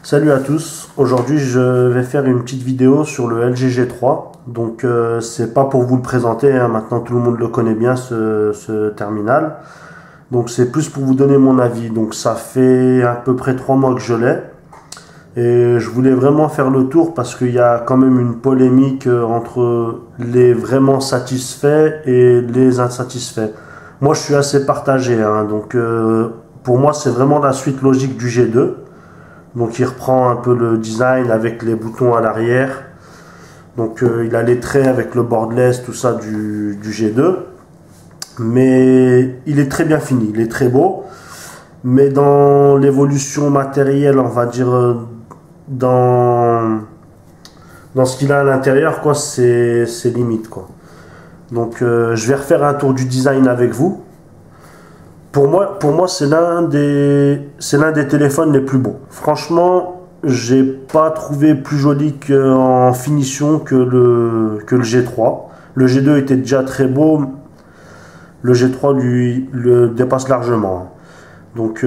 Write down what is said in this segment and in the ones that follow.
Salut à tous, aujourd'hui je vais faire une petite vidéo sur le LG G3. Donc c'est pas pour vous le présenter, hein, maintenant tout le monde le connaît bien ce terminal. Donc c'est plus pour vous donner mon avis. Donc ça fait à peu près 3 mois que je l'ai. Et je voulais vraiment faire le tour parce qu'il y a quand même une polémique entre les vraiment satisfaits et les insatisfaits. Moi je suis assez partagé, hein, donc pour moi c'est vraiment la suite logique du G2. Donc il reprend un peu le design avec les boutons à l'arrière. Donc il a les traits avec le borderless, tout ça du G2. Mais il est très bien fini, il est très beau. Mais dans l'évolution matérielle, on va dire, dans ce qu'il a à l'intérieur, quoi, c'est limite, quoi. Donc je vais refaire un tour du design avec vous. Pour moi c'est l'un des téléphones les plus beaux. Franchement, j'ai pas trouvé plus joli en finition que le G3. Le G2 était déjà très beau. Le G3 lui le dépasse largement. Donc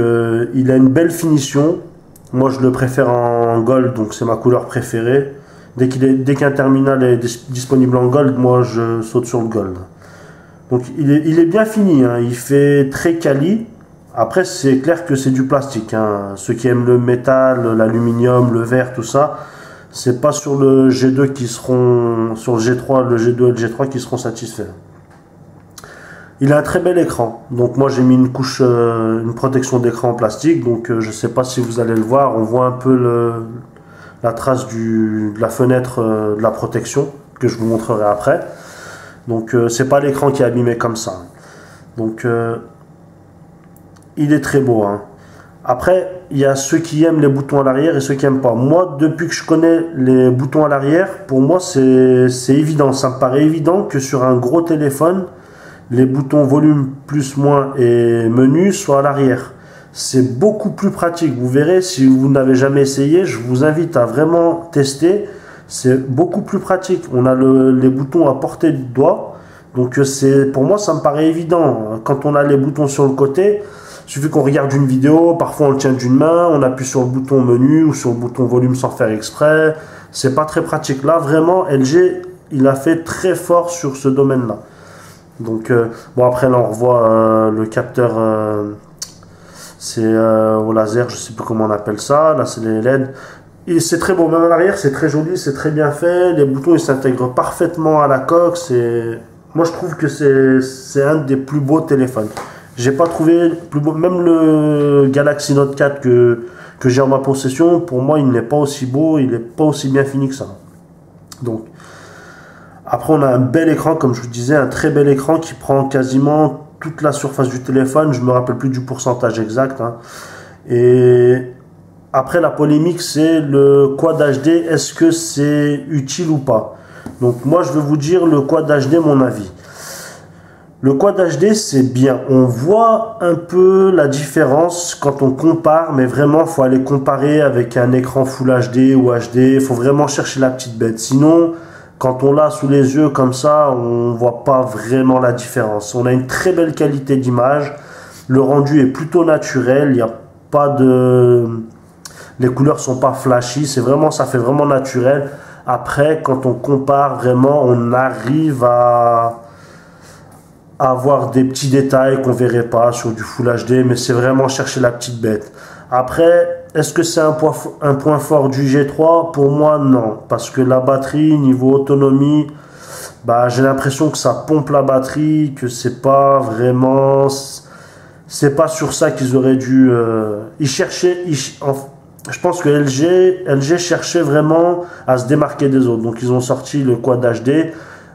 il a une belle finition. Moi je le préfère en gold, donc c'est ma couleur préférée. Dès qu'un terminal est disponible en gold, moi je saute sur le gold. Donc il est bien fini, hein. Il fait très quali. Après c'est clair que c'est du plastique, hein. Ceux qui aiment le métal, l'aluminium, le verre, tout ça, c'est pas sur le G2 qui seront, sur le G3, le G2 et le G3 qui seront satisfaits. Il a un très bel écran. Donc moi j'ai mis une couche, une protection d'écran en plastique. Donc je sais pas si vous allez le voir, on voit un peu la trace de la fenêtre de la protection que je vous montrerai après. Donc c'est pas l'écran qui est abîmé comme ça. Donc il est très beau, hein. Après il y a ceux qui aiment les boutons à l'arrière et ceux qui aiment pas. Moi depuis que je connais les boutons à l'arrière, pour moi c'est évident. Ça me paraît évident que sur un gros téléphone, les boutons volume plus moins et menu soient à l'arrière. C'est beaucoup plus pratique. Vous verrez, si vous n'avez jamais essayé, je vous invite à vraiment tester. C'est beaucoup plus pratique. On a les boutons à portée de doigt. Donc pour moi, ça me paraît évident. Quand on a les boutons sur le côté, il suffit qu'on regarde une vidéo, parfois on le tient d'une main, on appuie sur le bouton menu ou sur le bouton volume sans faire exprès. C'est pas très pratique. Là, vraiment, LG, il a fait très fort sur ce domaine-là. Donc, bon, après, là, on revoit le capteur, c'est au laser, je sais plus comment on appelle ça. Là, c'est les LED. Et c'est très beau, même à l'arrière, c'est très joli, c'est très bien fait. Les boutons, ils s'intègrent parfaitement à la coque. Moi, je trouve que c'est un des plus beaux téléphones. J'ai pas trouvé plus beau. Même le Galaxy Note 4 que j'ai en ma possession, pour moi, il n'est pas aussi beau, il n'est pas aussi bien fini que ça. Donc, après, on a un bel écran, comme je vous disais, un très bel écran qui prend quasiment toute la surface du téléphone. Je me rappelle plus du pourcentage exact, hein. Et après, la polémique, c'est le Quad HD. Est-ce que c'est utile ou pas? Donc, moi, je vais vous dire le Quad HD, mon avis. Le Quad HD, c'est bien. On voit un peu la différence quand on compare, mais vraiment, il faut aller comparer avec un écran Full HD ou HD. Il faut vraiment chercher la petite bête. Sinon, quand on l'a sous les yeux comme ça, on ne voit pas vraiment la différence. On a une très belle qualité d'image. Le rendu est plutôt naturel. Il n'y a pas de... Les couleurs sont pas flashy. Ça fait vraiment naturel. Après, quand on compare vraiment, on arrive à avoir des petits détails qu'on verrait pas sur du Full HD. Mais c'est vraiment chercher la petite bête. Après, est-ce que c'est un point fort du G3? Pour moi, non. Parce que la batterie, niveau autonomie, bah, j'ai l'impression que ça pompe la batterie, que c'est pas vraiment... C'est pas sur ça qu'ils auraient dû... Ils cherchaient... je pense que LG cherchait vraiment à se démarquer des autres. Donc, ils ont sorti le Quad HD.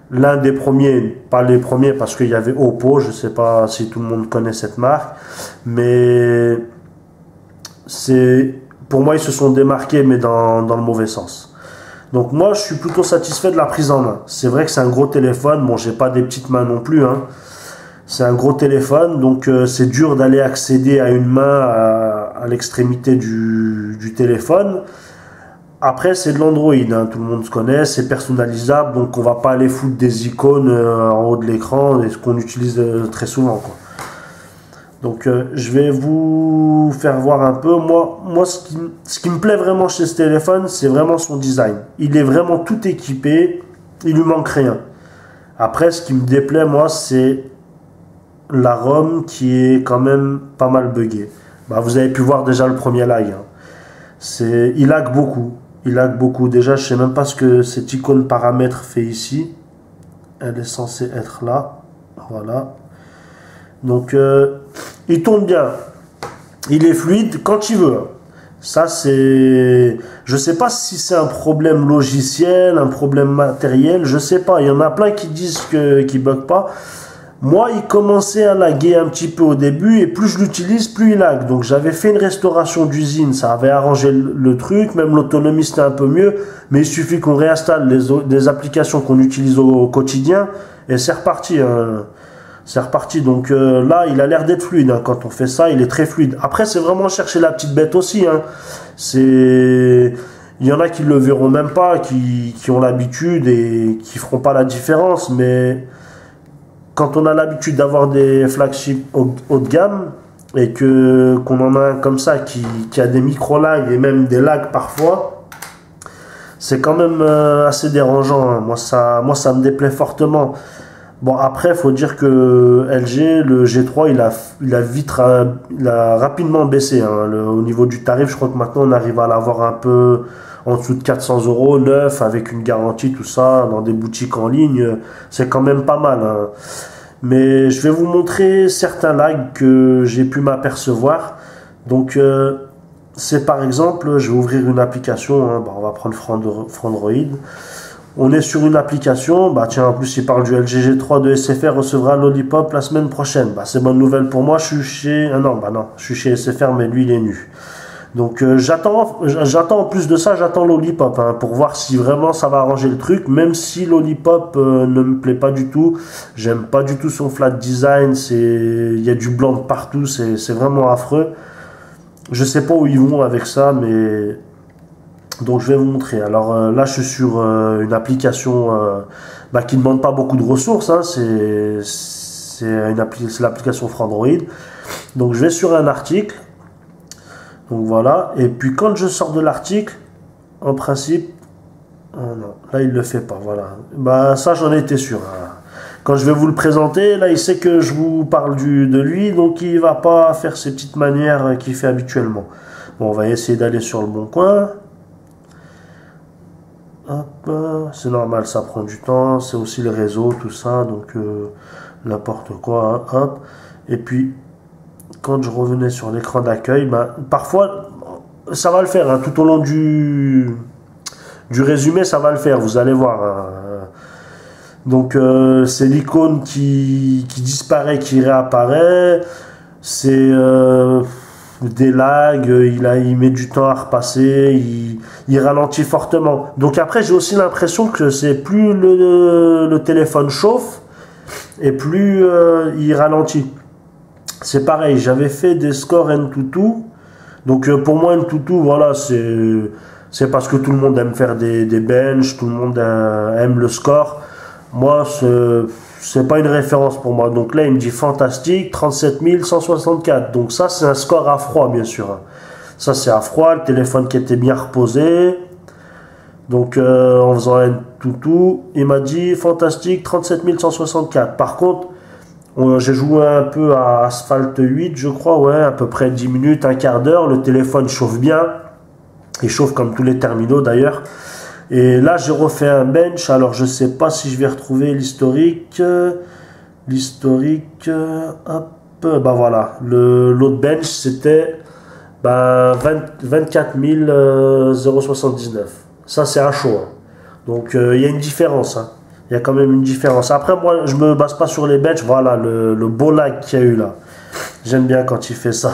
L'un des premiers, pas les premiers, parce qu'il y avait Oppo. Je sais pas si tout le monde connaît cette marque. Mais... pour moi, ils se sont démarqués, mais dans le mauvais sens. Donc moi, je suis plutôt satisfait de la prise en main. C'est vrai que c'est un gros téléphone. Bon, j'ai pas des petites mains non plus, hein. C'est un gros téléphone, donc c'est dur d'aller accéder à une main à l'extrémité du téléphone. Après, c'est de l'Android, hein, tout le monde se connaît, c'est personnalisable, donc on va pas aller foutre des icônes en haut de l'écran, ce qu'on utilise très souvent, quoi. Donc je vais vous faire voir un peu. Moi ce qui me plaît vraiment chez ce téléphone, c'est vraiment son design. Il est vraiment tout équipé, il lui manque rien. Après, ce qui me déplaît, moi, c'est la ROM qui est quand même pas mal buggée. Bah, vous avez pu voir déjà le premier lag, hein. Il lag beaucoup. Il lag beaucoup. Déjà, je sais même pas ce que cette icône paramètre fait ici. Elle est censée être là. Voilà. Donc, il tourne bien. Il est fluide quand il veut. Ça, c'est... Je sais pas si c'est un problème logiciel, un problème matériel. Je sais pas. Il y en a plein qui disent qu'il bug pas. Moi, il commençait à laguer un petit peu au début et plus je l'utilise, plus il lag. Donc j'avais fait une restauration d'usine, ça avait arrangé le truc, même l'autonomie c'était un peu mieux, mais il suffit qu'on réinstalle des applications qu'on utilise au quotidien et c'est reparti, hein. C'est reparti. Donc là, il a l'air d'être fluide, hein. Quand on fait ça, il est très fluide. Après, c'est vraiment chercher la petite bête aussi, hein. Il y en a qui le verront même pas, qui ont l'habitude et qui feront pas la différence, mais quand on a l'habitude d'avoir des flagships haut de gamme et qu'on en a un comme ça qui a des micro-lags et même des lags parfois, c'est quand même assez dérangeant, hein. Moi, ça me déplaît fortement. Bon, après, il faut dire que LG, le G3, il a rapidement baissé, hein. Au niveau du tarif, je crois que maintenant, on arrive à l'avoir un peu en dessous de 400 €, neuf, avec une garantie, tout ça, dans des boutiques en ligne. C'est quand même pas mal, hein. Mais je vais vous montrer certains lags que j'ai pu m'apercevoir. Donc, c'est par exemple, je vais ouvrir une application, hein. Bah, on va prendre Frandroid. On est sur une application, bah tiens, en plus il parle du LG G3 de SFR recevra Lollipop la semaine prochaine. Bah c'est bonne nouvelle pour moi, je suis chez... non, je suis chez SFR, mais lui il est nu. Donc j'attends en plus de ça, j'attends Lollipop, hein, pour voir si vraiment ça va arranger le truc, même si Lollipop ne me plaît pas du tout. J'aime pas du tout son flat design, il y a du blanc de partout, c'est vraiment affreux. Je sais pas où ils vont avec ça, mais... Donc je vais vous montrer. Alors là je suis sur une application qui ne demande pas beaucoup de ressources, hein. C'est l'application Frandroid. Donc je vais sur un article. Donc voilà. Et puis quand je sors de l'article, en principe, oh non, là il le fait pas. Voilà. Bah ça j'en étais sûr, hein. Quand je vais vous le présenter, là il sait que je vous parle de lui, donc il va pas faire ces petites manières qu'il fait habituellement. Bon, on va essayer d'aller sur le bon coin. Hop, c'est normal, ça prend du temps, c'est aussi le réseau, tout ça, donc n'importe quoi, hein, hop. Et puis, quand je revenais sur l'écran d'accueil, bah, parfois, ça va le faire, hein, tout au long du résumé, ça va le faire, vous allez voir, hein. Donc, c'est l'icône qui disparaît, qui réapparaît, c'est... des lags, il met du temps à repasser, il ralentit fortement. Donc après, j'ai aussi l'impression que c'est plus le téléphone chauffe et plus il ralentit. C'est pareil, j'avais fait des scores Antutu. Donc pour moi, Antutu, voilà, c'est parce que tout le monde aime faire des benches, tout le monde aime le score. Moi, c'est pas une référence pour moi. Donc là, il me dit fantastique, 37 164. Donc ça, c'est un score à froid, bien sûr, hein. Ça, c'est à froid, le téléphone qui était bien reposé. Donc, en faisant un toutou, il m'a dit fantastique, 37 164. Par contre, j'ai joué un peu à Asphalt 8, je crois, ouais, à peu près 10 minutes, un quart d'heure. Le téléphone chauffe bien. Il chauffe comme tous les terminaux, d'ailleurs. Et là, j'ai refait un bench. Alors, je sais pas si je vais retrouver l'historique. Hop. Bah voilà. L'autre bench, c'était 24 079. Ça, c'est à chaud, hein. Donc, il y a une différence, hein. Il y a quand même une différence. Après, moi, je me base pas sur les benches. Voilà, le beau lag qu'il y a eu là. J'aime bien quand il fait ça.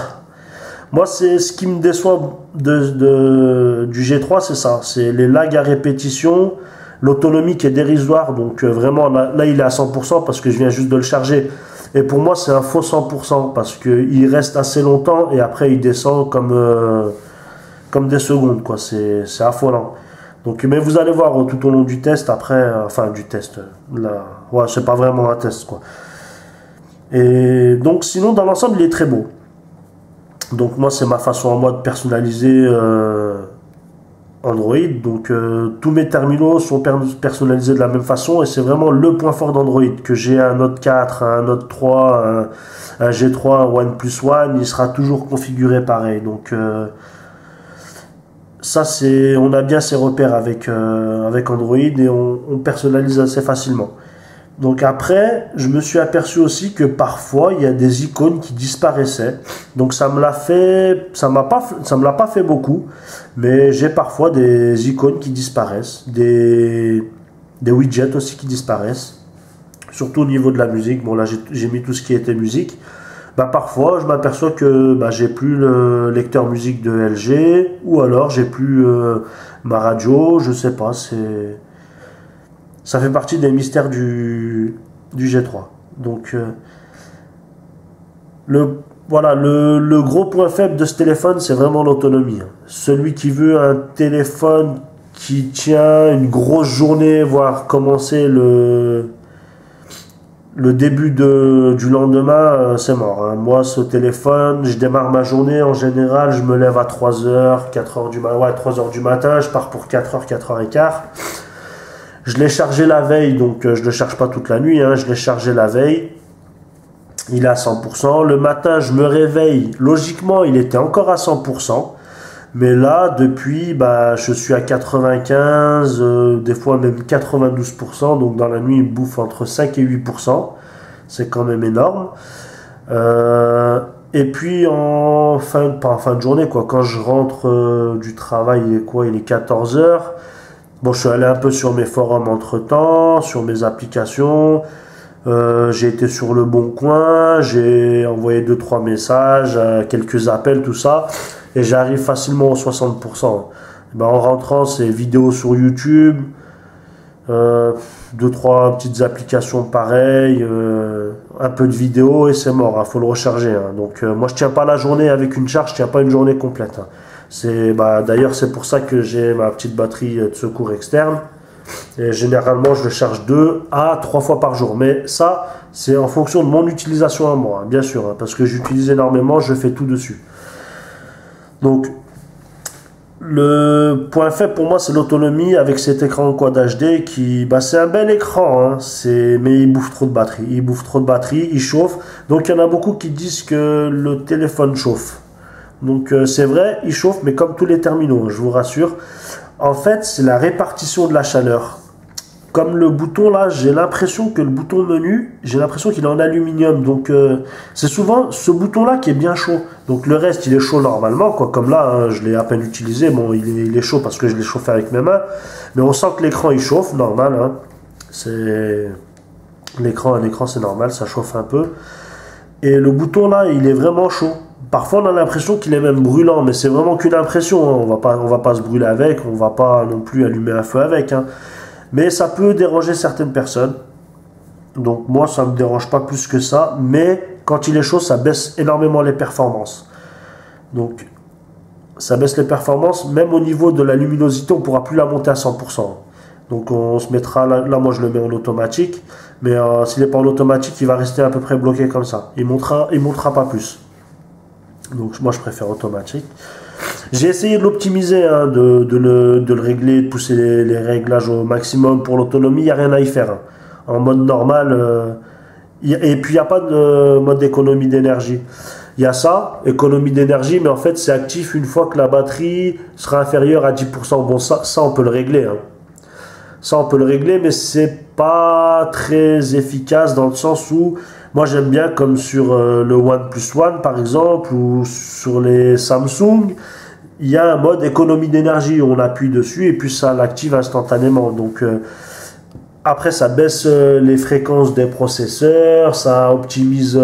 Moi, c'est ce qui me déçoit du G3, c'est ça. C'est les lags à répétition, l'autonomie qui est dérisoire. Donc vraiment, là, il est à 100% parce que je viens juste de le charger. Et pour moi, c'est un faux 100% parce qu'il reste assez longtemps et après, il descend comme des secondes, quoi. C'est affolant. Donc, mais vous allez voir tout au long du test, après, enfin du test, là, ouais, c'est pas vraiment un test, quoi. Et donc sinon dans l'ensemble il est très beau. Donc moi c'est ma façon à moi de personnaliser Android. Donc tous mes terminaux sont personnalisés de la même façon et c'est vraiment le point fort d'Android. Que j'ai un Note 4, un Note 3, un G3, un OnePlus One, il sera toujours configuré pareil. Donc ça c'est, on a bien ses repères avec Android et on personnalise assez facilement. Donc après, je me suis aperçu aussi que parfois il y a des icônes qui disparaissaient. Donc ça me l'a pas fait beaucoup, mais j'ai parfois des icônes qui disparaissent, des widgets aussi qui disparaissent. Surtout au niveau de la musique. Bon là j'ai mis tout ce qui était musique. Bah parfois je m'aperçois que j'ai plus le lecteur musique de LG ou alors j'ai plus ma radio, je sais pas, ça fait partie des mystères du G3. Donc, voilà, le gros point faible de ce téléphone, c'est vraiment l'autonomie. Celui qui veut un téléphone qui tient une grosse journée, voire commencer le début du lendemain, c'est mort. Hein. Moi, ce téléphone, je démarre ma journée, en général, je me lève à 3h, 4h du matin, 3h du matin, je pars pour 4h, 4h15. Je l'ai chargé la veille, donc je ne le charge pas toute la nuit, hein, je l'ai chargé la veille. Il est à 100%. Le matin, je me réveille. Logiquement, il était encore à 100%. Mais là, depuis, je suis à 95, des fois même 92%. Donc dans la nuit, il bouffe entre 5 et 8%. C'est quand même énorme. Et puis pas en fin de journée, quoi, quand je rentre du travail, il est 14 heures. Bon, je suis allé un peu sur mes forums entre-temps, sur mes applications. J'ai été sur le Bon Coin, j'ai envoyé 2-3 messages, quelques appels, tout ça. Et j'arrive facilement aux 60%. En rentrant, c'est vidéos sur YouTube, 2-3 petites applications pareilles, un peu de vidéos et c'est mort, hein, faut le recharger. Hein. Donc moi, je tiens pas la journée avec une charge, je tiens pas une journée complète. Hein. D'ailleurs, c'est pour ça que j'ai ma petite batterie de secours externe. Et généralement, je le charge 2 à 3 fois par jour. Mais ça, c'est en fonction de mon utilisation à moi, hein, bien sûr. Hein, parce que j'utilise énormément, je fais tout dessus. Donc, le point faible pour moi, c'est l'autonomie avec cet écran Quad HD qui, c'est un bel écran, hein, mais il bouffe trop de batterie. Il bouffe trop de batterie, il chauffe. Donc, il y en a beaucoup qui disent que le téléphone chauffe. Donc c'est vrai, il chauffe, mais comme tous les terminaux, je vous rassure. En fait, c'est la répartition de la chaleur. Comme le bouton là, j'ai l'impression que le bouton menu, j'ai l'impression qu'il est en aluminium. Donc c'est souvent ce bouton là qui est bien chaud. Donc le reste, il est chaud normalement, quoi. Comme là, hein, je l'ai à peine utilisé. Bon, il est chaud parce que je l'ai chauffé avec mes mains. Mais on sent que l'écran il chauffe, normal. Hein. C'est un écran c'est normal, ça chauffe un peu. Et le bouton là, il est vraiment chaud. Parfois, on a l'impression qu'il est même brûlant, mais c'est vraiment qu'une impression. Hein. On va pas se brûler avec, on va pas non plus allumer un feu avec. Hein. Mais ça peut déranger certaines personnes. Donc moi, ça me dérange pas plus que ça. Mais quand il est chaud, ça baisse énormément les performances. Donc, ça baisse les performances. Même au niveau de la luminosité, on ne pourra plus la monter à 100%. Donc on se mettra, là moi je le mets en automatique. Mais s'il n'est pas en automatique, il va rester à peu près bloqué comme ça. Il montera pas plus. Donc moi je préfère automatique. J'ai essayé de l'optimiser, hein, de le régler, de pousser les réglages au maximum pour l'autonomie, il n'y a rien à y faire. Hein. En mode normal, et puis il n'y a pas de mode d'économie d'énergie. Il y a ça, économie d'énergie, mais en fait c'est actif une fois que la batterie sera inférieure à 10%. Bon, ça on peut le régler. Hein. Ça on peut le régler, mais c'est pas très efficace dans le sens où moi j'aime bien comme sur le OnePlus One par exemple ou sur les Samsung, il y a un mode économie d'énergie, on appuie dessus et puis ça l'active instantanément. Donc après ça baisse les fréquences des processeurs, ça optimise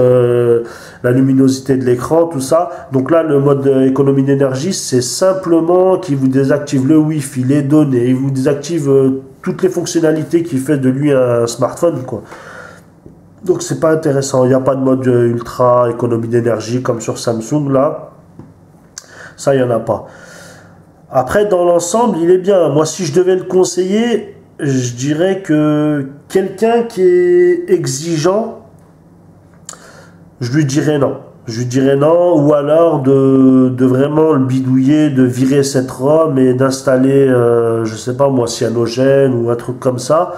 la luminosité de l'écran, tout ça. Donc là le mode économie d'énergie c'est simplement qu'il vous désactive le Wi-Fi, les données, il vous désactive toutes les fonctionnalités qui fait de lui un smartphone, quoi. Donc c'est pas intéressant, il n'y a pas de mode ultra économie d'énergie comme sur Samsung là, ça il n'y en a pas. Après dans l'ensemble il est bien, moi si je devais le conseiller, je dirais que quelqu'un qui est exigeant, je lui dirais non. Je lui dirais non, ou alors de vraiment le bidouiller, de virer cette ROM et d'installer, je sais pas moi, cyanogène ou un truc comme ça.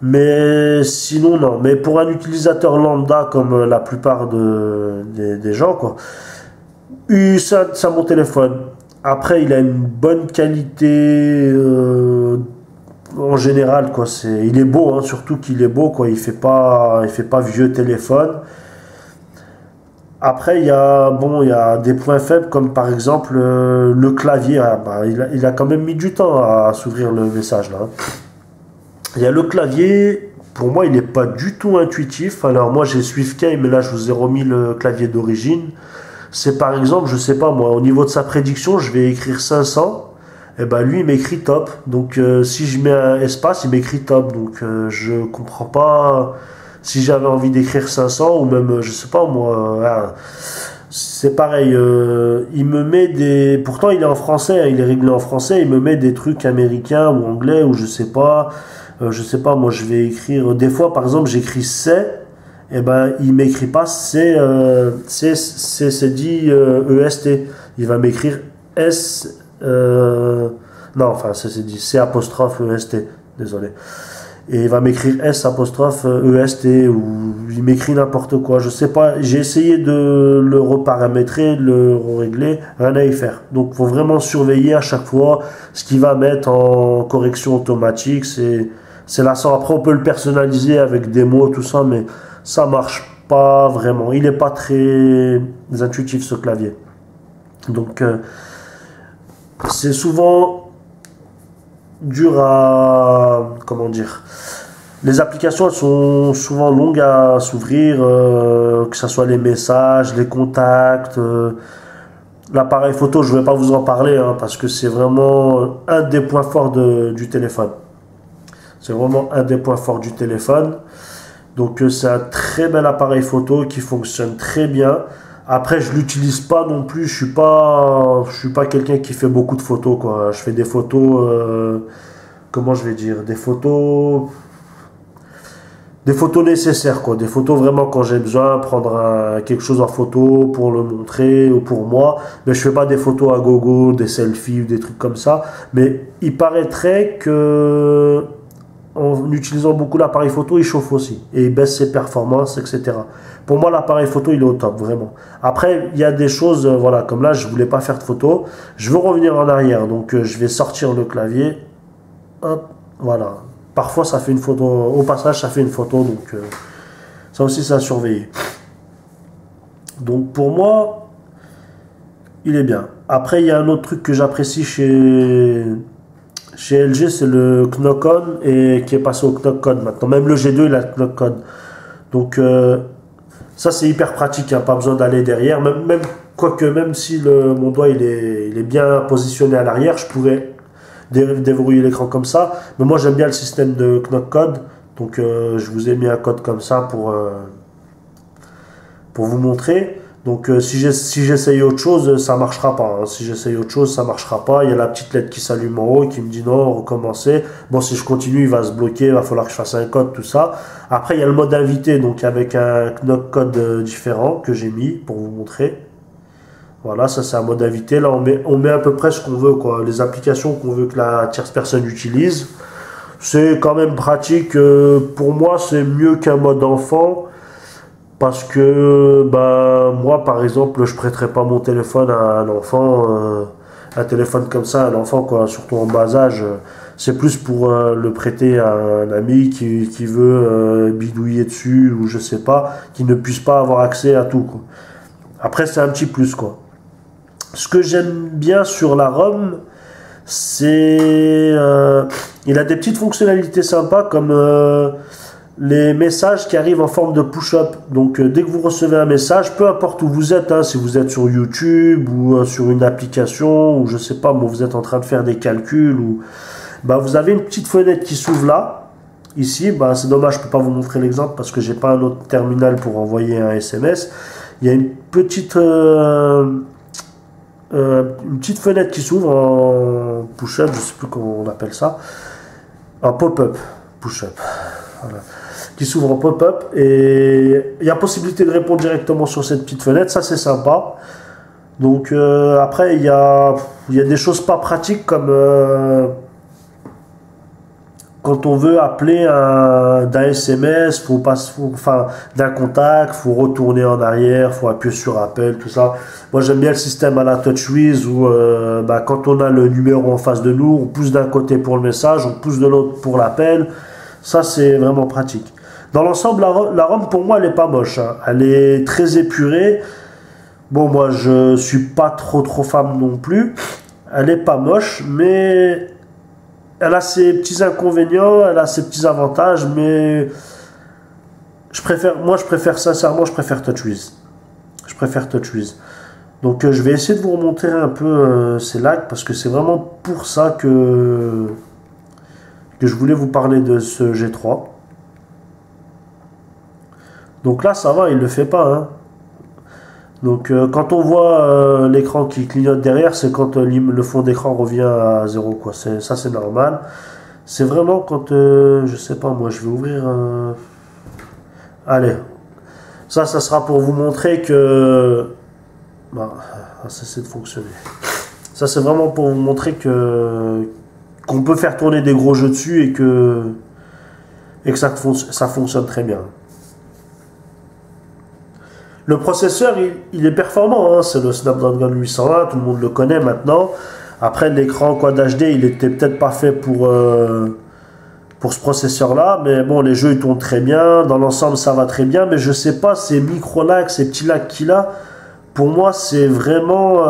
Mais sinon, non. Mais pour un utilisateur lambda, comme la plupart des gens, quoi, ça mon téléphone. Après, il a une bonne qualité en général, quoi. Il est beau, hein, surtout qu'il est beau, quoi. Il fait pas vieux téléphone. Après, bon, il y a des points faibles, comme par exemple le clavier. Ah, bah, il a quand même mis du temps à s'ouvrir le message, là, hein. Il y a le clavier, pour moi, il n'est pas du tout intuitif. Alors, moi, j'ai SwiftKey, mais là, je vous ai remis le clavier d'origine. C'est par exemple, je sais pas moi, au niveau de sa prédiction, je vais écrire 500. Et ben lui, il m'écrit top. Donc, si je mets un espace, il m'écrit top. Donc, je comprends pas si j'avais envie d'écrire 500 ou même, je sais pas moi. C'est pareil. Il me met des. Pourtant, il est en français, hein, il est réglé en français. Il me met des trucs américains ou anglais ou je sais pas. Je sais pas, moi je vais écrire. Des fois, par exemple, j'écris c'est, et ben il m'écrit pas c'est dit EST. Il va m'écrire S. Non, enfin, c'est dit C apostrophe EST. Désolé. Et il va m'écrire S apostrophe EST ou il m'écrit n'importe quoi. Je sais pas. J'ai essayé de le reparamétrer, de le régler. Rien à y faire. Donc, faut vraiment surveiller à chaque fois ce qu'il va mettre en correction automatique. C'est lassant. Après, on peut le personnaliser avec des mots, tout ça, mais ça marche pas vraiment. Il n'est pas très intuitif, ce clavier. Donc, c'est souvent dur à... Comment dire? Les applications, elles sont souvent longues à s'ouvrir, que ce soit les messages, les contacts. L'appareil photo, je ne vais pas vous en parler, hein, parce que c'est vraiment un des points forts du téléphone. C'est vraiment un des points forts du téléphone. Donc c'est un très bel appareil photo qui fonctionne très bien. Après, je l'utilise pas non plus. Je suis pas quelqu'un qui fait beaucoup de photos, quoi. Je fais des photos, comment je vais dire, des photos nécessaires, quoi. Des photos vraiment quand j'ai besoin, prendre quelque chose en photo pour le montrer ou pour moi. Mais je fais pas des photos à gogo, des selfies ou des trucs comme ça. Mais il paraîtrait que en utilisant beaucoup l'appareil photo, il chauffe aussi et il baisse ses performances, etc. Pour moi, l'appareil photo, il est au top, vraiment. Après, il y a des choses, voilà, comme là, je voulais pas faire de photo. Je veux revenir en arrière, donc je vais sortir le clavier. Hop, voilà. Parfois, ça fait une photo. Au passage, ça fait une photo, donc ça aussi, c'est à surveiller. Donc, pour moi, il est bien. Après, il y a un autre truc que j'apprécie chez LG, c'est le Knock-On et qui est passé au Knock-On maintenant. Même le G2, il a le Knock-On. Donc, ça, c'est hyper pratique, hein, pas besoin d'aller derrière. Quoique, même si mon doigt il est bien positionné à l'arrière, je pourrais déverrouiller l'écran comme ça. Mais moi, j'aime bien le système de Knock Code. Donc, je vous ai mis un code comme ça pour vous montrer. Donc, si j'essaye autre chose, ça marchera pas, hein. Si j'essaye autre chose, ça marchera pas. Il y a la petite lettre qui s'allume en haut et qui me dit non, recommencer. Bon, si je continue, il va se bloquer. Il va falloir que je fasse un code, tout ça. Après, il y a le mode invité, donc avec un knock code différent que j'ai mis pour vous montrer. Voilà, ça c'est un mode invité. Là, on met à peu près ce qu'on veut, quoi. Les applications qu'on veut que la tierce personne utilise. C'est quand même pratique. Pour moi, c'est mieux qu'un mode enfant. Parce que moi, par exemple, je prêterais pas mon téléphone à un enfant, un téléphone comme ça, à un enfant, quoi, surtout en bas âge. C'est plus pour le prêter à un ami qui veut bidouiller dessus, ou je sais pas, qui ne puisse pas avoir accès à tout, quoi. Après, c'est un petit plus, quoi. Ce que j'aime bien sur la ROM, c'est... il a des petites fonctionnalités sympas, comme... les messages qui arrivent en forme de push-up. Donc dès que vous recevez un message, peu importe où vous êtes, hein, si vous êtes sur YouTube ou sur une application, ou je sais pas, moi, vous êtes en train de faire des calculs, ou vous avez une petite fenêtre qui s'ouvre là. Ici, c'est dommage, je peux pas vous montrer l'exemple parce que j'ai pas un autre terminal pour envoyer un SMS. Il y a une petite fenêtre qui s'ouvre en push-up, je sais plus comment on appelle ça, un pop-up push-up. voilà, qui s'ouvre en pop-up et il y a possibilité de répondre directement sur cette petite fenêtre, ça c'est sympa. Donc après il y a des choses pas pratiques comme quand on veut appeler d'un SMS, enfin d'un contact, faut retourner en arrière, faut appuyer sur appel, tout ça. Moi j'aime bien le système à la TouchWiz où quand on a le numéro en face de nous, on pousse d'un côté pour le message, on pousse de l'autre pour l'appel. Ça c'est vraiment pratique. Dans l'ensemble, la ROM pour moi elle est pas moche, hein. Elle est très épurée. Bon, moi je suis pas trop fan non plus. Elle est pas moche, mais elle a ses petits inconvénients, elle a ses petits avantages, mais je préfère sincèrement, je préfère TouchWiz. Je préfère TouchWiz. Donc je vais essayer de vous remonter un peu ces lags parce que c'est vraiment pour ça que je voulais vous parler de ce G3. Donc là, ça va, il le fait pas, hein. Donc quand on voit l'écran qui clignote derrière, c'est quand le fond d'écran revient à 0, quoi. Ça c'est normal. C'est vraiment quand je sais pas, moi je vais ouvrir allez. Ça sera pour vous montrer que ça cesse de fonctionner. Ça c'est vraiment pour vous montrer que qu'on peut faire tourner des gros jeux dessus et que ça fonctionne très bien. Le processeur, il est performant, hein. C'est le Snapdragon 801, tout le monde le connaît maintenant. Après, l'écran Quad HD, il était peut-être pas fait pour ce processeur-là, mais bon, les jeux ils tournent très bien. Dans l'ensemble, ça va très bien, mais je sais pas, ces micro-lags, ces petits lags qu'il a, pour moi, c'est vraiment...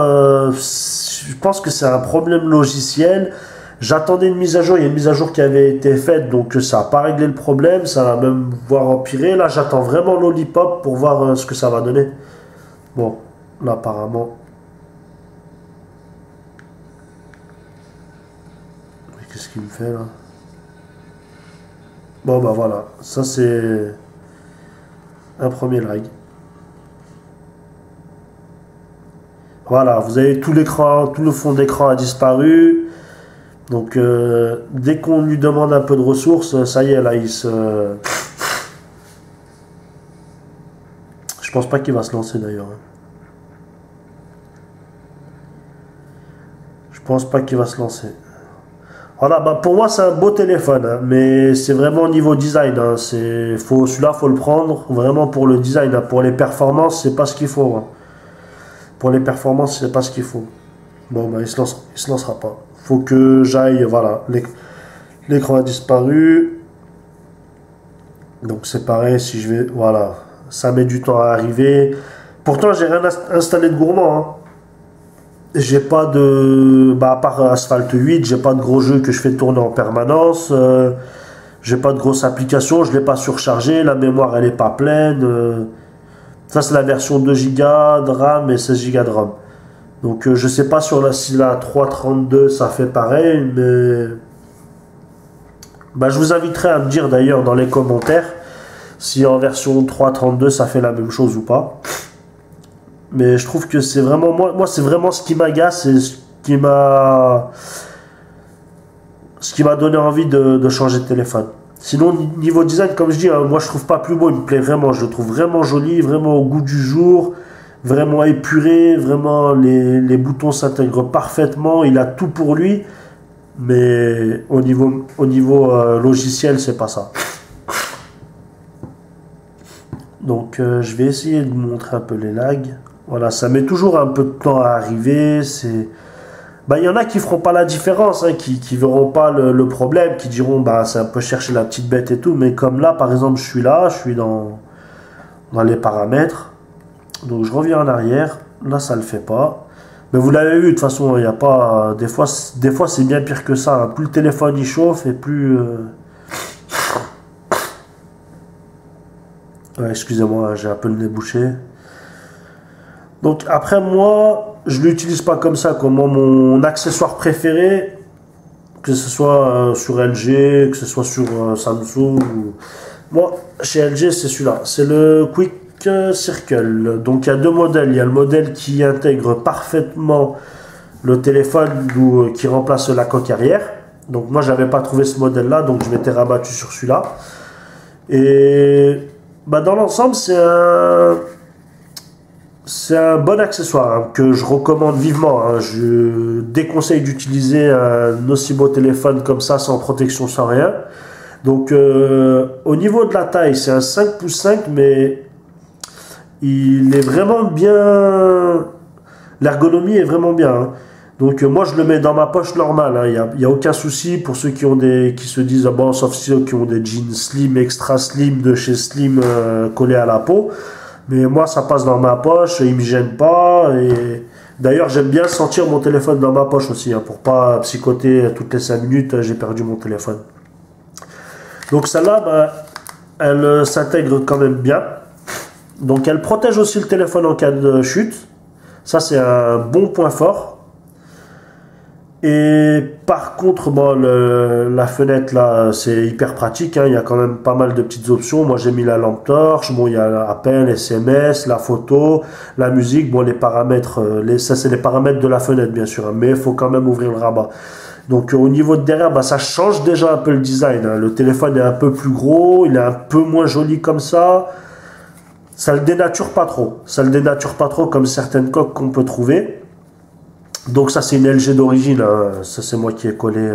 je pense que c'est un problème logiciel. J'attendais une mise à jour, il y a une mise à jour qui avait été faite, donc ça n'a pas réglé le problème, ça va même voire empirer. Là, j'attends vraiment Lollipop pour voir ce que ça va donner. Bon, là, apparemment... Mais qu'est-ce qu'il me fait, là? Bon, bah voilà, ça c'est un premier lag. Voilà, vous avez tout l'écran, tout le fond d'écran a disparu. Donc dès qu'on lui demande un peu de ressources, ça y est, là, je pense pas qu'il va se lancer d'ailleurs. Je pense pas qu'il va se lancer. Voilà, pour moi c'est un beau téléphone, hein, mais c'est vraiment au niveau design. Hein, celui-là, faut le prendre vraiment pour le design. Hein, pour les performances, c'est pas ce qu'il faut. Hein. Pour les performances, c'est pas ce qu'il faut. Bon, il se lancera pas. Faut que j'aille, voilà, l'écran a disparu. Donc c'est pareil, si je vais, voilà, ça met du temps à arriver. Pourtant, j'ai rien installé de gourmand. Hein. J'ai pas de, à part Asphalt 8, j'ai pas de gros jeux que je fais tourner en permanence. J'ai pas de grosses applications, je l'ai pas surchargé, la mémoire elle est pas pleine. Ça c'est la version 2 Go de RAM et 16 Go de RAM. Donc je sais pas si la 332 ça fait pareil, mais je vous inviterai à me dire d'ailleurs dans les commentaires si en version 332 ça fait la même chose ou pas. Mais je trouve que c'est vraiment moi c'est vraiment ce qui m'agace et ce qui m'a donné envie de changer de téléphone. Sinon niveau design comme je dis, hein, moi je trouve pas plus beau, il me plaît vraiment, je le trouve vraiment joli, vraiment au goût du jour. Vraiment épuré, vraiment les boutons s'intègrent parfaitement, il a tout pour lui, mais au niveau logiciel, c'est pas ça. Donc je vais essayer de vous montrer un peu les lags. Voilà, ça met toujours un peu de temps à arriver. Il y en a qui feront pas la différence, hein, qui verront pas le problème, qui diront c'est un peu chercher la petite bête et tout, mais comme là, par exemple, je suis dans les paramètres. Donc je reviens en arrière, là ça le fait pas. Mais vous l'avez vu, de toute façon, il n'y a pas. Des fois c'est bien pire que ça. Hein. Plus le téléphone il chauffe et plus. Ouais, excusez-moi, j'ai un peu le nez bouché. Donc après moi, je l'utilise pas comme ça, comme mon accessoire préféré, que ce soit sur LG, que ce soit sur Samsung. Moi, chez LG, c'est celui-là. C'est le Quick Circle. Donc il y a deux modèles. Il y a le modèle qui intègre parfaitement le téléphone ou qui remplace la coque arrière. Donc moi j'avais pas trouvé ce modèle là, donc je m'étais rabattu sur celui-là. Et bah, dans l'ensemble, c'est un bon accessoire hein, que je recommande vivement. Hein. Je déconseille d'utiliser un aussi beau téléphone comme ça, sans protection, sans rien. Donc, au niveau de la taille, c'est un 5 pouces 5, mais il est vraiment bien. L'ergonomie est vraiment bien. Hein. Donc, moi, je le mets dans ma poche normale. Hein. Y a aucun souci pour ceux qui se disent, ah bon, sauf ceux qui ont des jeans slim, extra slim, de chez Slim collés à la peau. Mais moi, ça passe dans ma poche, il me gêne pas. Et d'ailleurs, j'aime bien sentir mon téléphone dans ma poche aussi, hein, pour pas psychoter toutes les 5 minutes, j'ai perdu mon téléphone. Donc celle-là, bah, elle s'intègre quand même bien. Donc elle protège aussi le téléphone en cas de chute. Ça, c'est un bon point fort. Et par contre, bon, la fenêtre là, c'est hyper pratique. Hein, il y a quand même pas mal de petites options. Moi, j'ai mis la lampe torche. Bon, il y a appel, SMS, la photo, la musique. Bon, les paramètres, ça c'est les paramètres de la fenêtre, bien sûr. Hein, mais il faut quand même ouvrir le rabat. Donc, au niveau de derrière, bah, ça change déjà un peu le design. Hein. Le téléphone est un peu plus gros, il est un peu moins joli comme ça. Ça le dénature pas trop. Ça le dénature pas trop comme certaines coques qu'on peut trouver. Donc ça c'est une LG d'origine, hein. Ça c'est moi qui ai collé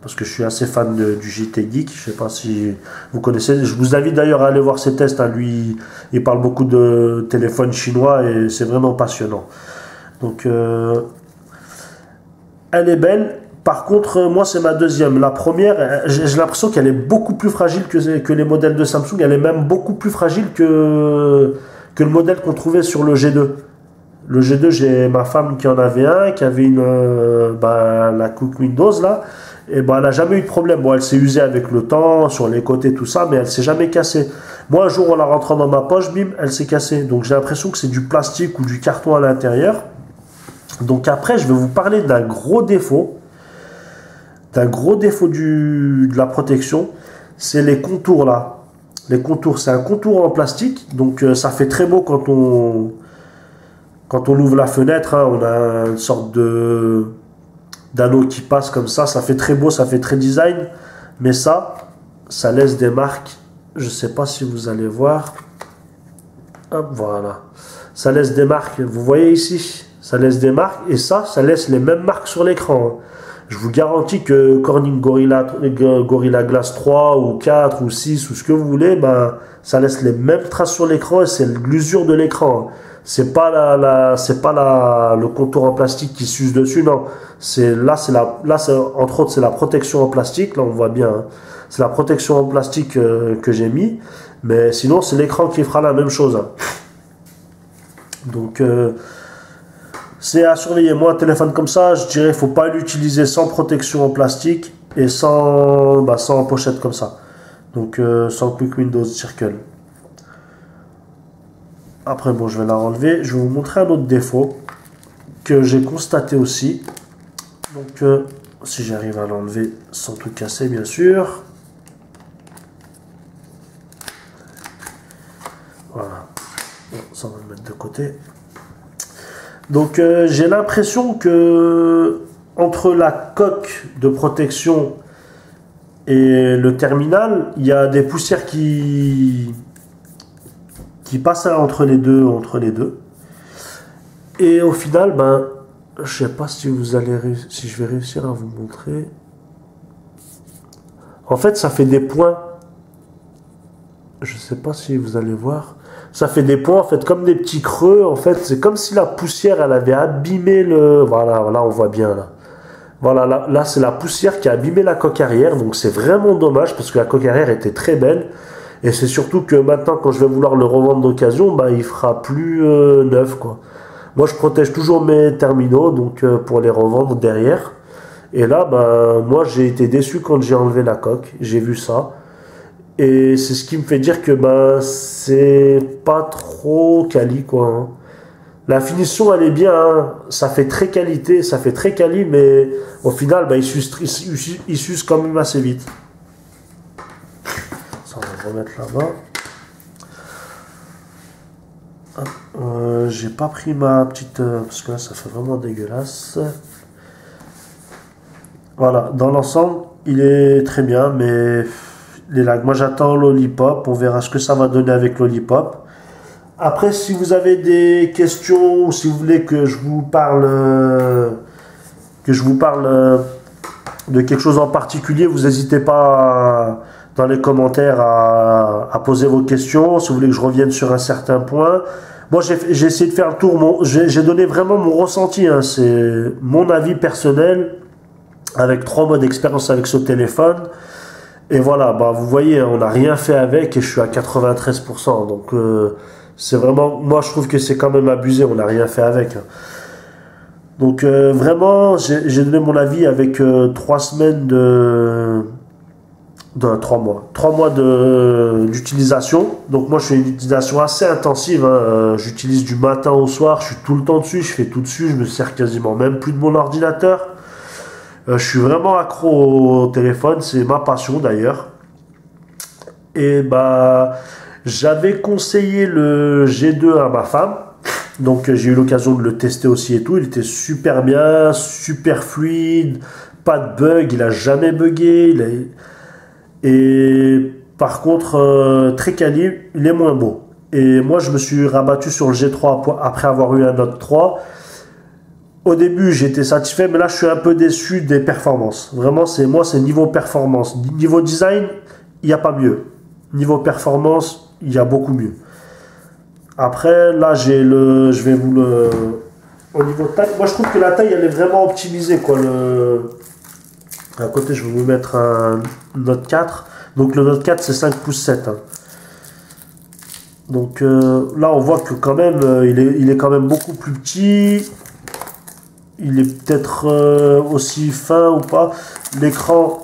parce que je suis assez fan du JT Geek. Je sais pas si vous connaissez. Je vous invite d'ailleurs à aller voir ses tests. Hein. Lui, il parle beaucoup de téléphones chinois et c'est vraiment passionnant. Donc elle est belle. Par contre, moi c'est ma deuxième. La première, j'ai l'impression qu'elle est beaucoup plus fragile que les modèles de Samsung. Elle est même beaucoup plus fragile que le modèle qu'on trouvait sur le G2. Le G2, j'ai ma femme qui en avait un, qui avait la Cook Windows là, et bah, elle n'a jamais eu de problème. Bon, elle s'est usée avec le temps, sur les côtés, tout ça, mais elle s'est jamais cassée. Moi, un jour, en la rentrant dans ma poche, bim, elle s'est cassée. Donc j'ai l'impression que c'est du plastique ou du carton à l'intérieur. Donc après, je vais vous parler d'un gros défaut. De la protection, c'est les contours là. Les contours, c'est un contour en plastique, donc ça fait très beau quand on ouvre la fenêtre, hein, on a une sorte d'anneau qui passe comme ça fait très beau, ça fait très design, mais ça laisse des marques, je sais pas si vous allez voir, hop, voilà, ça laisse des marques, vous voyez ici, ça laisse des marques, et ça laisse les mêmes marques sur l'écran, hein. Je vous garantis que Corning Gorilla Glass 3 ou 4 ou 6 ou ce que vous voulez, ben, ça laisse les mêmes traces sur l'écran et c'est l'usure de l'écran. C'est pas le contour en plastique qui s'use dessus, non. Entre autres, c'est la protection en plastique, là on voit bien. Hein. C'est la protection en plastique que j'ai mis, mais sinon c'est l'écran qui fera la même chose. Hein. Donc c'est à surveiller. Moi, un téléphone comme ça, je dirais, il ne faut pas l'utiliser sans protection en plastique et sans pochette comme ça. Donc, sans Quick Windows Circle. Après, bon, je vais la enlever. Je vais vous montrer un autre défaut que j'ai constaté aussi. Donc, si j'arrive à l'enlever sans tout casser, bien sûr. Voilà. Bon, ça, on va le mettre de côté. Donc j'ai l'impression que entre la coque de protection et le terminal, il y a des poussières qui passent entre les deux. Et au final, ben, je sais pas si si je vais réussir à vous montrer. En fait, ça fait des points. Je sais pas si vous allez voir. Ça fait des points, en fait, comme des petits creux. En fait, c'est comme si la poussière, elle avait abîmé le... Voilà, là, on voit bien, là. Voilà, là c'est la poussière qui a abîmé la coque arrière. Donc, c'est vraiment dommage parce que la coque arrière était très belle. Et c'est surtout que maintenant, quand je vais vouloir le revendre d'occasion, bah, il fera plus neuf, quoi. Moi, je protège toujours mes terminaux, donc pour les revendre derrière. Et là, bah, moi, j'ai été déçu quand j'ai enlevé la coque. J'ai vu ça. Et c'est ce qui me fait dire que ben c'est pas trop quali quoi. Hein. La finition elle est bien, hein. Ça fait très qualité, ça fait très quali, mais au final ben, il s'use quand même assez vite. Ça on va remettre là-bas. J'ai pas pris ma petite parce que là ça fait vraiment dégueulasse. Voilà, dans l'ensemble il est très bien, mais les lags. Moi j'attends Lollipop, on verra ce que ça va donner avec Lollipop. Après, si vous avez des questions ou si vous voulez que je vous parle, de quelque chose en particulier, vous n'hésitez pas dans les commentaires à poser vos questions. Si vous voulez que je revienne sur un certain point. Moi, j'ai essayé de faire le tour. J'ai donné vraiment mon ressenti. Hein, c'est mon avis personnel avec 3 mois d'expérience avec ce téléphone. Et voilà, bah, vous voyez, on n'a rien fait avec et je suis à 93%. Donc, c'est vraiment, moi je trouve que c'est quand même abusé, on n'a rien fait avec. Hein. Donc vraiment, j'ai donné mon avis avec 3 semaines de 3 mois. 3 mois d'utilisation. Donc moi je fais une utilisation assez intensive. Hein. J'utilise du matin au soir, je suis tout le temps dessus, je fais tout dessus, je me sers quasiment même plus de mon ordinateur. Je suis vraiment accro au téléphone, c'est ma passion d'ailleurs. Et bah j'avais conseillé le G2 à ma femme, donc j'ai eu l'occasion de le tester aussi et tout. Il était super bien, super fluide, pas de bug, il a jamais bugué. Et par contre, très quali, il est moins beau. Et moi, je me suis rabattu sur le G3 après avoir eu un Note 3. Au début, j'étais satisfait, mais là, je suis un peu déçu des performances. Vraiment, c'est niveau performance. Niveau design, il n'y a pas mieux. Niveau performance, il y a beaucoup mieux. Après, là, je vais vous le... Au niveau de taille, moi je trouve que la taille, elle est vraiment optimisée, quoi. À côté, je vais vous mettre un Note 4. Donc le Note 4, c'est 5 pouces 7. Hein. Donc là, on voit que quand même, il est quand même beaucoup plus petit. Il est peut-être aussi fin ou pas. L'écran...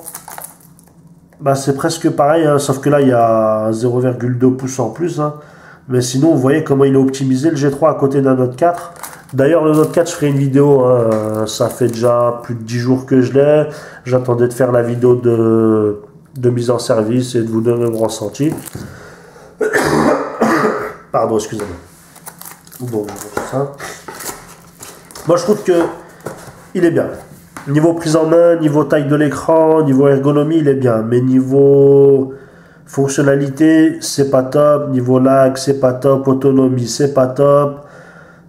Bah, c'est presque pareil, hein, sauf que là il y a 0,2 pouces en plus. Hein. Mais sinon, vous voyez comment il est optimisé le G3 à côté d'un Note 4. D'ailleurs, le Note 4, je ferai une vidéo. Hein, ça fait déjà plus de 10 jours que je l'ai. J'attendais de faire la vidéo de mise en service et de vous donner mon ressenti. Pardon, excusez-moi. Donc, ça. Moi, je trouve que il est bien. Niveau prise en main, niveau taille de l'écran, niveau ergonomie, il est bien. Mais niveau fonctionnalité, c'est pas top. Niveau lag, c'est pas top. Autonomie, c'est pas top.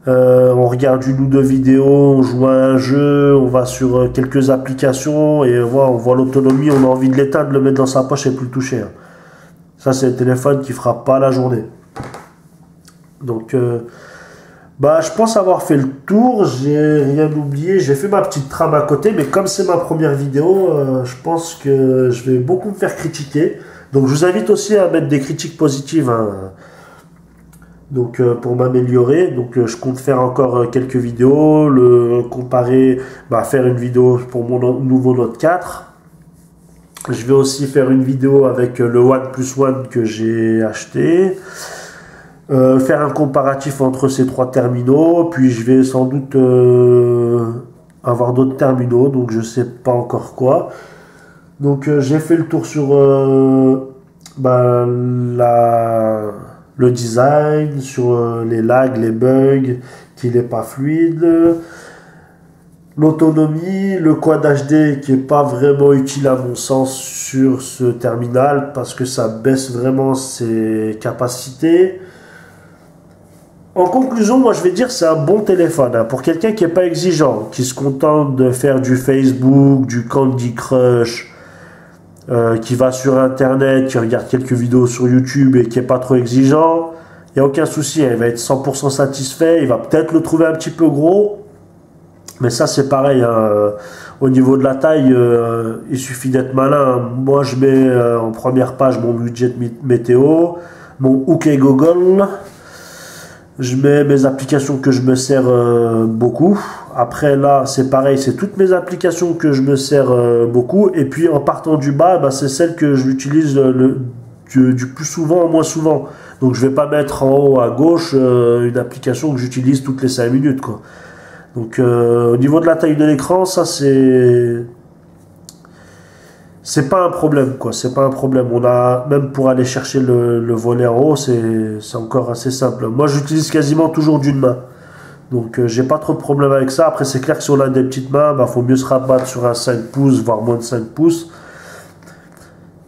On regarde une ou deux vidéos, on joue à un jeu, on va sur quelques applications et on voit l'autonomie, on a envie de l'éteindre, de le mettre dans sa poche et plus le toucher. Hein. Ça, c'est le téléphone qui fera pas la journée. Donc... bah, je pense avoir fait le tour, j'ai rien oublié, j'ai fait ma petite trame à côté, mais comme c'est ma première vidéo, je pense que je vais beaucoup me faire critiquer. Donc je vous invite aussi à mettre des critiques positives, hein, donc, pour m'améliorer. Donc je compte faire encore quelques vidéos, comparer, faire une vidéo pour mon nouveau Note 4. Je vais aussi faire une vidéo avec le OnePlus One que j'ai acheté. Faire un comparatif entre ces 3 terminaux, puis je vais sans doute avoir d'autres terminaux, donc je sais pas encore quoi. Donc j'ai fait le tour sur le design, sur les lags, les bugs, qu'il n'est pas fluide, l'autonomie, le quad HD qui est pas vraiment utile à mon sens sur ce terminal parce que ça baisse vraiment ses capacités. En conclusion, moi je vais dire c'est un bon téléphone hein, pour quelqu'un qui n'est pas exigeant, qui se contente de faire du Facebook, du Candy Crush, qui va sur internet, qui regarde quelques vidéos sur YouTube et qui n'est pas trop exigeant. Il n'y a aucun souci, hein, il va être 100% satisfait, il va peut-être le trouver un petit peu gros, mais ça c'est pareil, hein, au niveau de la taille, il suffit d'être malin. Moi je mets en première page mon budget météo, mon OK Google. Je mets mes applications que je me sers beaucoup. Après là, c'est pareil, c'est toutes mes applications que je me sers beaucoup. Et puis en partant du bas, c'est celle que j'utilise du plus souvent au moins souvent. Donc je vais pas mettre en haut à gauche une application que j'utilise toutes les 5 minutes. Quoi. Donc au niveau de la taille de l'écran, ça c'est pas un problème, quoi. C'est pas un problème. On a, même pour aller chercher le volet en haut, c'est encore assez simple. Moi, j'utilise quasiment toujours d'une main. Donc, j'ai pas trop de problème avec ça. Après, c'est clair que si on a des petites mains, faut mieux se rabattre sur un 5 pouces, voire moins de 5 pouces.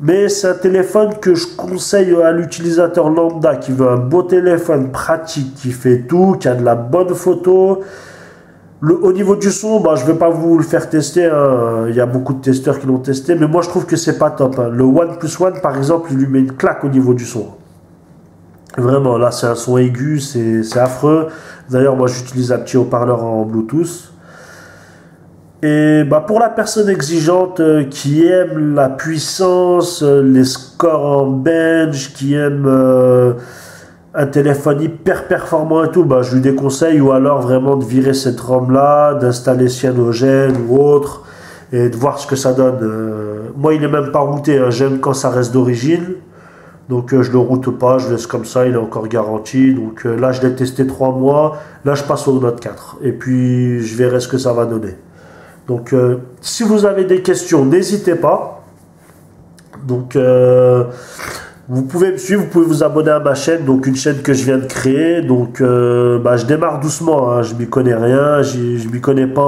Mais c'est un téléphone que je conseille à l'utilisateur lambda qui veut un beau téléphone pratique, qui fait tout, qui a de la bonne photo. Au niveau du son, bah, je ne vais pas vous le faire tester, hein. Il y a beaucoup de testeurs qui l'ont testé, mais moi je trouve que c'est pas top, hein. Le OnePlus One par exemple, il lui met une claque au niveau du son. Vraiment, là c'est un son aigu, c'est affreux. D'ailleurs, moi j'utilise un petit haut-parleur en Bluetooth. Et bah, pour la personne exigeante qui aime la puissance, les scores en bench, qui aime un téléphone hyper performant et tout, bah, je lui déconseille, ou alors vraiment de virer cette ROM là, d'installer Cyanogen ou autre, et de voir ce que ça donne. Moi il est même pas routé, hein. J'aime quand ça reste d'origine. Donc je le route pas, je laisse comme ça, il est encore garanti. Donc là je l'ai testé 3 mois, là je passe au Note 4. Et puis je verrai ce que ça va donner. Donc si vous avez des questions, n'hésitez pas. Donc vous pouvez me suivre, vous pouvez vous abonner à ma chaîne, donc une chaîne que je viens de créer. Donc bah, je démarre doucement, hein. Je m'y connais rien, je m'y connais pas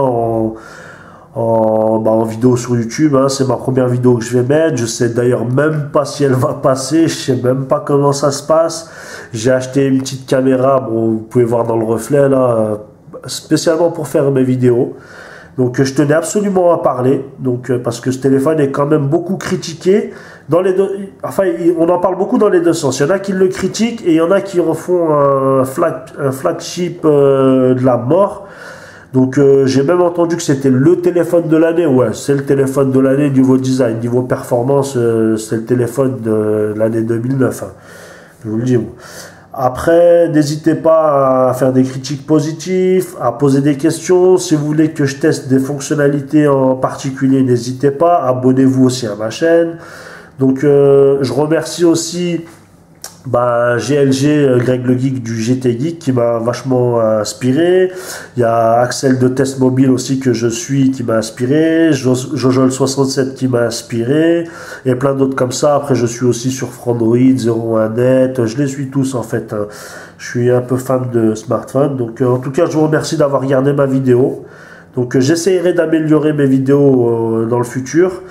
en vidéo sur YouTube, hein. C'est ma première vidéo que je vais mettre. Je sais d'ailleurs même pas si elle va passer, je sais même pas comment ça se passe. J'ai acheté une petite caméra, bon, vous pouvez voir dans le reflet là, spécialement pour faire mes vidéos. Donc je tenais absolument à parler, donc parce que ce téléphone est quand même beaucoup critiqué dans les deux. Enfin, on en parle beaucoup dans les deux sens. Il y en a qui le critiquent et il y en a qui en font un flagship de la mort. Donc j'ai même entendu que c'était le téléphone de l'année. Ouais, c'est le téléphone de l'année niveau design, niveau performance, c'est le téléphone de l'année 2009. Hein. Je vous le dis. Moi. Après, n'hésitez pas à faire des critiques positives, à poser des questions. Si vous voulez que je teste des fonctionnalités en particulier, n'hésitez pas. Abonnez-vous aussi à ma chaîne. Donc, je remercie aussi GLG, Greg le Geek du GT Geek qui m'a vachement inspiré. Il y a Axel de Test Mobile aussi que je suis qui m'a inspiré. Jojol67 qui m'a inspiré. Et plein d'autres comme ça. Après, je suis aussi sur Frandroid, 01net. Je les suis tous en fait, hein. Je suis un peu fan de smartphone. Donc, en tout cas, je vous remercie d'avoir regardé ma vidéo. Donc, j'essaierai d'améliorer mes vidéos dans le futur.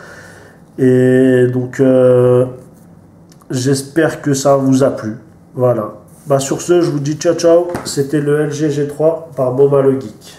Et donc... j'espère que ça vous a plu. Voilà. Bah sur ce, je vous dis ciao ciao. C'était le LG G3 par Boma le Geek.